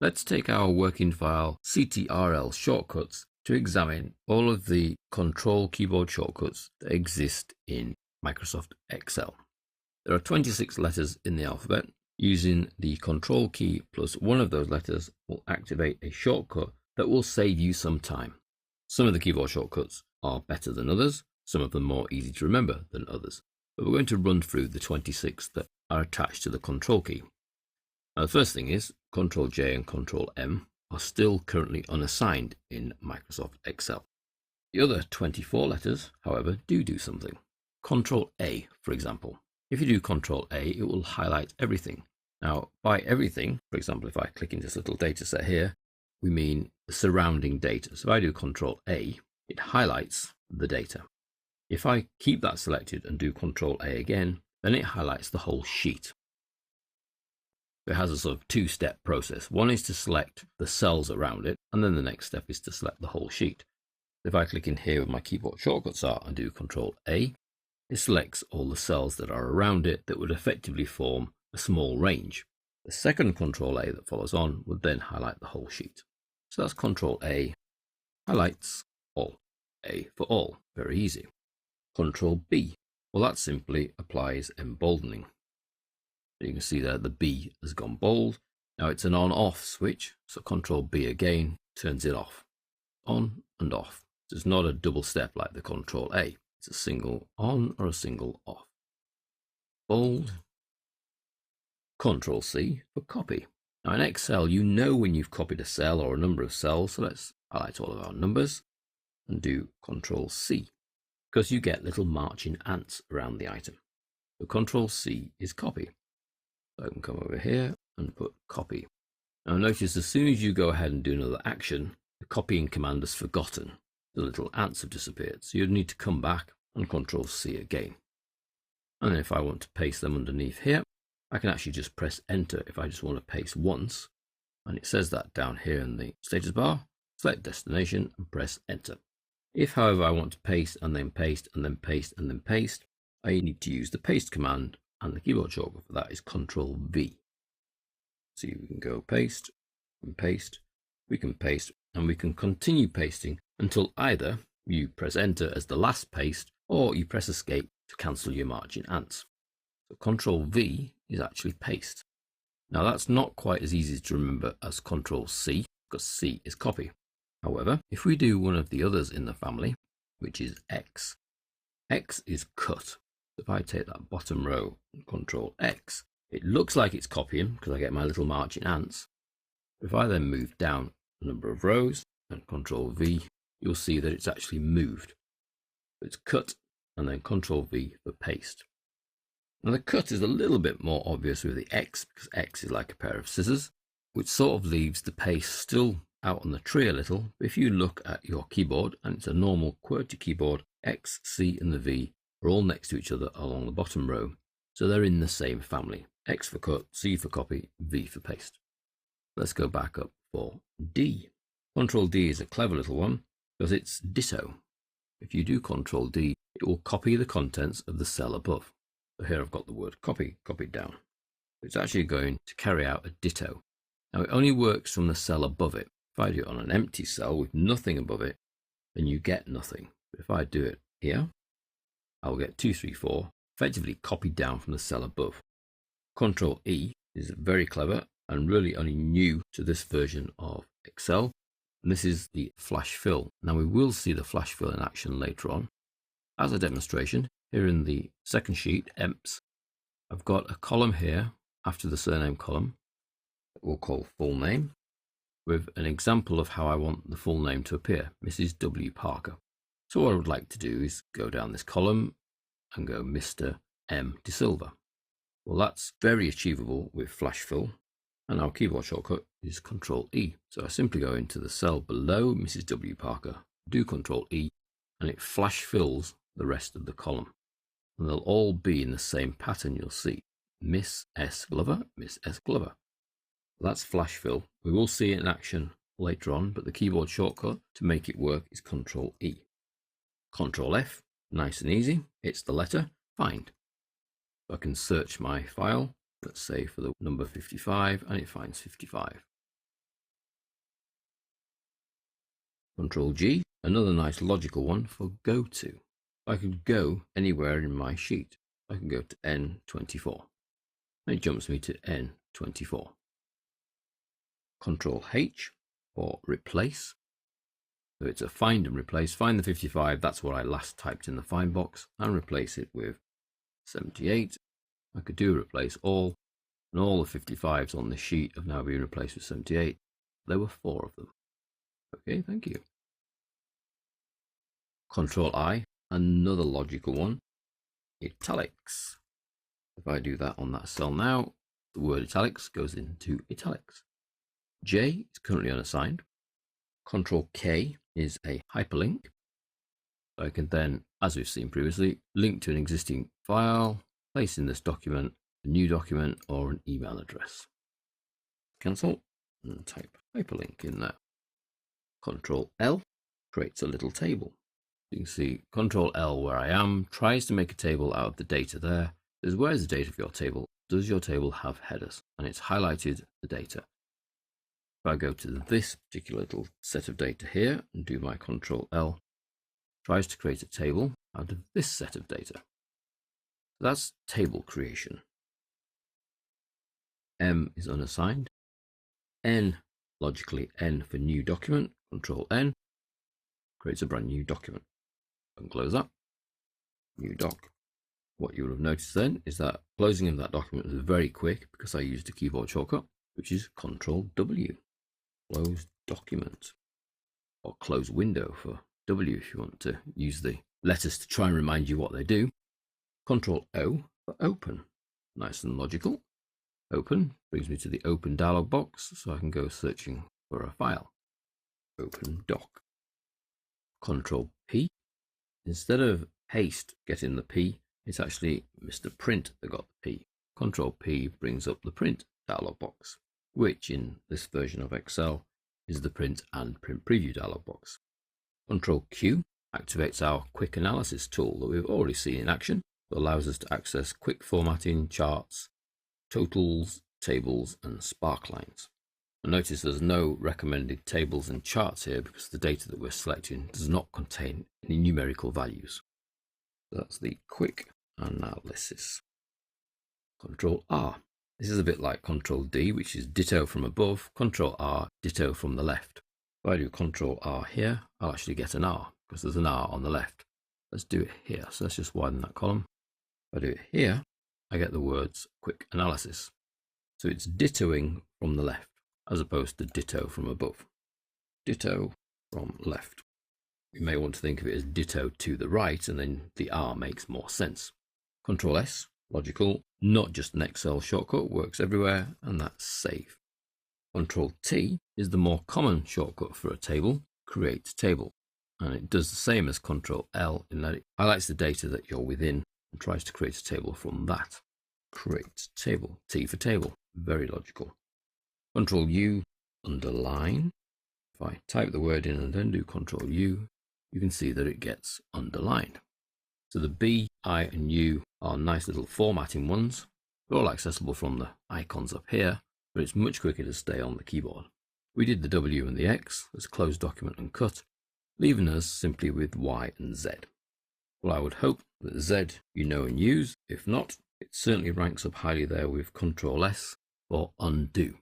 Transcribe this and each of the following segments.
Let's take our working file Ctrl shortcuts to examine all of the control keyboard shortcuts that exist in Microsoft Excel. There are 26 letters in the alphabet. Using the control key plus one of those letters will activate a shortcut that will save you some time. Some of the keyboard shortcuts are better than others, some of them more easy to remember than others. But we're going to run through the 26 that are attached to the control key. Now, the first thing is Ctrl J and Ctrl M are still currently unassigned in Microsoft Excel. The other 24 letters, however, do something. Ctrl A, for example. If you do Ctrl A, it will highlight everything. Now, by everything, for example, if I click into this little data set here, we mean the surrounding data. So if I do Ctrl A, it highlights the data. If I keep that selected and do Ctrl A again, then it highlights the whole sheet. It has a sort of two-step process. One is to select the cells around it, and then the next step is to select the whole sheet. If I click in here where my keyboard shortcuts are and do Ctrl A, it selects all the cells that are around it that would effectively form a small range. The second Ctrl A that follows on would then highlight the whole sheet. So that's Ctrl A, highlights all. A for all, very easy. Ctrl B, well, that simply applies emboldening. You can see there the B has gone bold. Now it's an on-off switch, so Ctrl B again turns it off. On and off. So it's not a double step like the Ctrl A. It's a single on or a single off. Bold. Ctrl C for copy. Now in Excel, you know when you've copied a cell or a number of cells, so let's highlight all of our numbers and do Ctrl C, because you get little marching ants around the item. So Ctrl C is copy. So I can come over here and put copy. Now notice as soon as you go ahead and do another action, the copying command is forgotten. The little ants have disappeared. So you'd need to come back and Ctrl C again. And then if I want to paste them underneath here, I can actually just press enter if I just want to paste once. And it says that down here in the status bar. Select destination and press enter. If, however, I want to paste and then paste and then paste and then paste, I need to use the paste command, and the keyboard shortcut for that is Ctrl V. So we can go paste and paste. We can paste and we can continue pasting until either you press enter as the last paste or you press escape to cancel your marching ants. So Ctrl V is actually paste. Now that's not quite as easy to remember as Ctrl C, because C is copy. However, if we do one of the others in the family, which is X, X is cut. If I take that bottom row and Ctrl X, it looks like it's copying because I get my little marching ants. If I then move down a number of rows and Ctrl V, you'll see that it's actually moved. It's cut and then Ctrl V for paste. Now the cut is a little bit more obvious with the X because X is like a pair of scissors, which sort of leaves the paste still out on the tree a little. But if you look at your keyboard, and it's a normal QWERTY keyboard, X, C and the V are all next to each other along the bottom row. So they're in the same family. X for cut, C for copy, V for paste. Let's go back up for D. Ctrl D is a clever little one because it's ditto. If you do Ctrl D, it will copy the contents of the cell above. So here I've got the word copy copied down. It's actually going to carry out a ditto. Now it only works from the cell above it. If I do it on an empty cell with nothing above it, then you get nothing. But if I do it here, I'll get 2, 3, 4, effectively copied down from the cell above. Ctrl E is very clever and really only new to this version of Excel. And this is the flash fill. Now we will see the flash fill in action later on. As a demonstration, here in the second sheet, EMPS, I've got a column here after the surname column that we'll call full name, with an example of how I want the full name to appear, Mrs. W. Parker. So what I would like to do is go down this column and go Mr. M. De Silva. Well, that's very achievable with flash fill, and our keyboard shortcut is Ctrl E. So I simply go into the cell below Mrs. W. Parker, do Ctrl E, and it flash fills the rest of the column. And they'll all be in the same pattern you'll see. Miss S. Glover, Miss S. Glover. That's flash fill. We will see it in action later on, but the keyboard shortcut to make it work is Ctrl E. Ctrl F, nice and easy. It's the letter, find. So I can search my file, let's say for the number 55, and it finds 55. Ctrl G, another nice logical one for go to. I could go anywhere in my sheet. I can go to N24. It jumps me to N24. Ctrl H for replace. So it's a find and replace. Find the 55, that's what I last typed in the find box, and replace it with 78. I could do replace all, and all the 55s on the sheet have now been replaced with 78. There were 4 of them. Okay, thank you. Ctrl I, another logical one, italics. If I do that on that cell now, the word italics goes into italics. J is currently unassigned. Ctrl K is a hyperlink. So I can then, as we've seen previously, link to an existing file, place in this document, a new document, or an email address. Cancel and type hyperlink in there. Ctrl L creates a little table. You can see Ctrl L where I am tries to make a table out of the data there. Says, where's the data for your table? Does your table have headers? And it's highlighted the data. If I go to this particular little set of data here and do my Ctrl L, tries to create a table out of this set of data. So that's table creation. M is unassigned. N, logically N for new document. Ctrl N creates a brand new document. And close that. New doc. What you will have noticed then is that closing of that document was very quick because I used a keyboard shortcut, which is Ctrl W. Close document, or close window for W if you want to use the letters to try and remind you what they do. Ctrl O for open. Nice and logical. Open brings me to the open dialog box, so I can go searching for a file. Open doc. Ctrl P. Instead of paste getting the P, it's actually Mr. Print that got the P. Ctrl P brings up the print dialog box, which in this version of Excel is the print and print preview dialog box. Ctrl Q activates our quick analysis tool that we've already seen in action. It allows us to access quick formatting, charts, totals, tables, and sparklines. And notice there's no recommended tables and charts here because the data that we're selecting does not contain any numerical values. That's the quick analysis. Ctrl R. This is a bit like Ctrl D, which is ditto from above. Ctrl R, ditto from the left. If I do Ctrl R here, I'll actually get an R because there's an R on the left. Let's do it here. So let's just widen that column. If I do it here, I get the words quick analysis. So it's dittoing from the left as opposed to ditto from above. Ditto from left. You may want to think of it as ditto to the right, and then the R makes more sense. Ctrl S, logical, not just an Excel shortcut, works everywhere, and that's save. Ctrl T is the more common shortcut for a table, create table. And it does the same as Ctrl L in that it highlights the data that you're within and tries to create a table from that. Create table, T for table, very logical. Ctrl U, underline. If I type the word in and then do Ctrl U, you can see that it gets underlined. So the B, I, and U are nice little formatting ones. They're all accessible from the icons up here, but it's much quicker to stay on the keyboard. We did the W and the X as close document and cut, leaving us simply with Y and Z. Well, I would hope that Z you know and use. If not, it certainly ranks up highly there with Ctrl S for undo.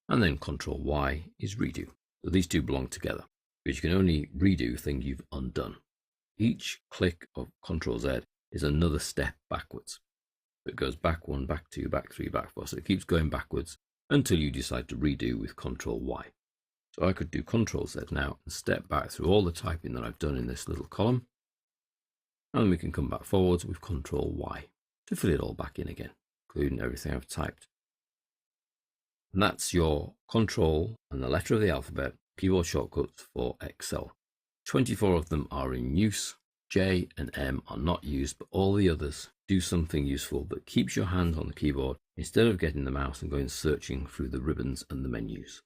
And then Ctrl Y is redo. So these two belong together, because you can only redo things you've undone. Each click of Ctrl Z is another step backwards. It goes back 1, back 2, back 3, back 4. So it keeps going backwards until you decide to redo with Ctrl Y. So I could do Ctrl Z now and step back through all the typing that I've done in this little column. And we can come back forwards with Ctrl Y to fill it all back in again, including everything I've typed. And that's your Control and the letter of the alphabet keyboard shortcuts for Excel. 24 of them are in use. J and M are not used, but all the others do something useful that keeps your hand on the keyboard instead of getting the mouse and going searching through the ribbons and the menus.